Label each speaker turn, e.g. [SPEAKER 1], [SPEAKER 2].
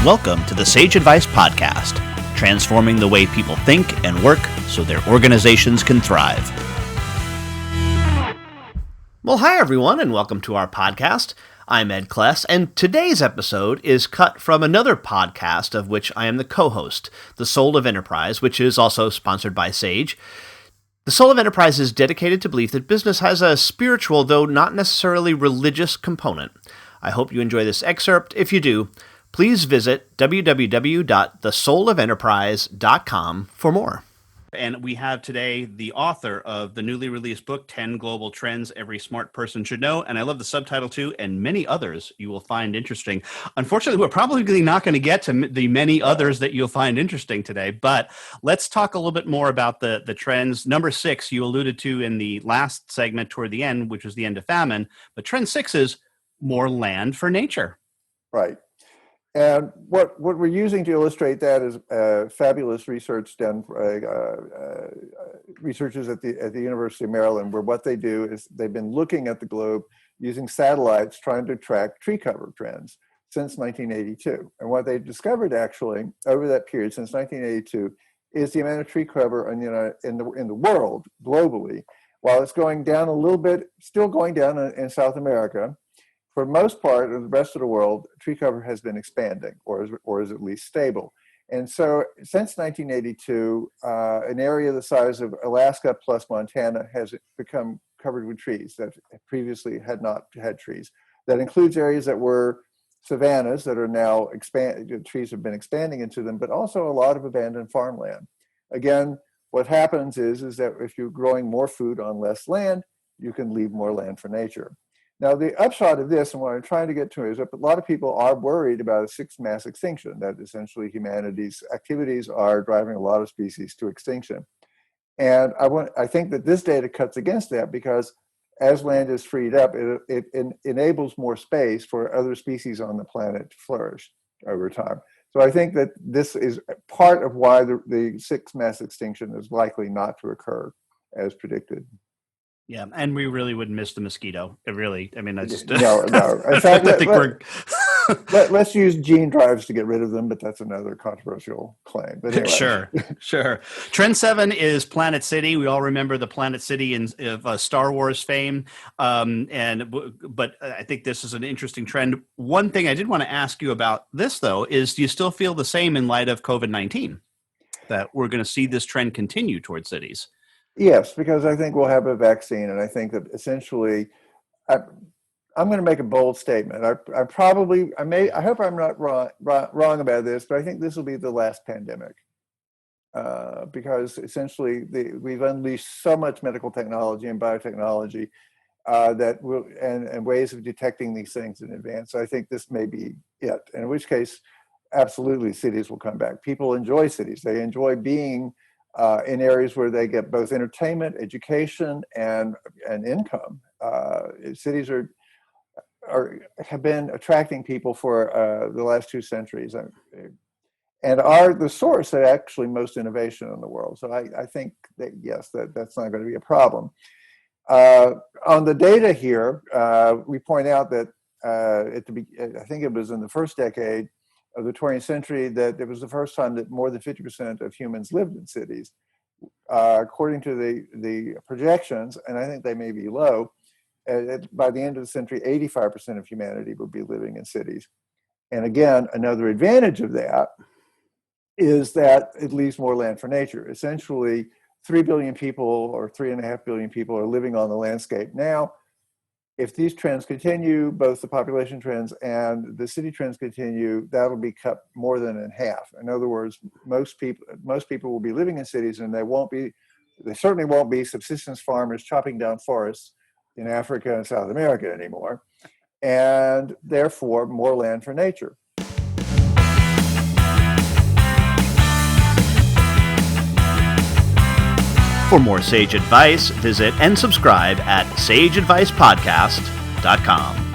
[SPEAKER 1] Welcome to the Sage Advice Podcast, transforming the way people think and work so their organizations can thrive. Well, hi everyone, and welcome to our podcast. I'm Ed Kless, and today's episode is cut from another podcast of which I am the co-host, The Soul of Enterprise, which is also sponsored by Sage. The Soul of Enterprise is dedicated to belief that business has a spiritual, though not necessarily religious, component. I hope you enjoy this excerpt. If you do, please visit www.thesoulofenterprise.com for more. And we have today the author of the newly released book, 10 Global Trends Every Smart Person Should Know. And I love the subtitle too, and many others you will find interesting. Unfortunately, we're probably not going to get to the many others that you'll find interesting today, but let's talk a little bit more about the trends. Number 6, you alluded to in the last segment toward the end, which was the end of famine. But trend 6 is more land for nature.
[SPEAKER 2] Right. And what we're using to illustrate that is fabulous research done researchers at the University of Maryland, where what they do is they've been looking at the globe using satellites trying to track tree cover trends since 1982. And what they discovered actually over that period since 1982 is the amount of tree cover in the world globally, while it's going down a little bit, still going down in South America. For the most part of the rest of the world, tree cover has been expanding or is at least stable. And so since 1982, an area the size of Alaska plus Montana has become covered with trees that previously had not had trees. That includes areas that were savannas that are now trees have been expanding into them, but also a lot of abandoned farmland. Again, what happens is that if you're growing more food on less land, you can leave more land for nature. Now, the upshot of this, and what I'm trying to get to, is that a lot of people are worried about a sixth mass extinction, that essentially humanity's activities are driving a lot of species to extinction. And I think that this data cuts against that, because as land is freed up, it enables more space for other species on the planet to flourish over time. So I think that this is part of why the sixth mass extinction is likely not to occur as predicted.
[SPEAKER 1] Yeah, and we really would miss the mosquito. I mean, that's just...
[SPEAKER 2] No. In fact, let's use gene drives to get rid of them, but that's another controversial claim. But anyway.
[SPEAKER 1] Sure. Trend 7 is Planet City. We all remember the Planet City of Star Wars fame. But I think this is an interesting trend. One thing I did want to ask you about this, though, is do you still feel the same in light of COVID-19, that we're going to see this trend continue towards cities?
[SPEAKER 2] Yes, because I think we'll have a vaccine, and I think that essentially, I'm going to make a bold statement. I hope I'm not wrong about this, but I think this will be the last pandemic, because essentially we've unleashed so much medical technology and biotechnology and ways of detecting these things in advance. So I think this may be it. And in which case, absolutely, cities will come back. People enjoy cities. They enjoy being in areas where they get both entertainment, education, and income. Cities have been attracting people for the last 2 centuries, and are the source of actually most innovation in the world. So I think that yes, that's not going to be a problem. On the data here, we point out that I think it was in the first decade of the 20th century that it was the first time that more than 50% of humans lived in cities. According to the projections, and I think they may be low, by the end of the century, 85% of humanity will be living in cities. And again, another advantage of that is that it leaves more land for nature. Essentially, 3 billion people or 3.5 billion people are living on the landscape now. If these trends continue, both the population trends and the city trends continue, that'll be cut more than in half. In other words, most people will be living in cities, and they certainly won't be subsistence farmers chopping down forests in Africa and South America anymore, and therefore more land for nature.
[SPEAKER 1] For more Sage advice, visit and subscribe at sageadvicepodcast.com.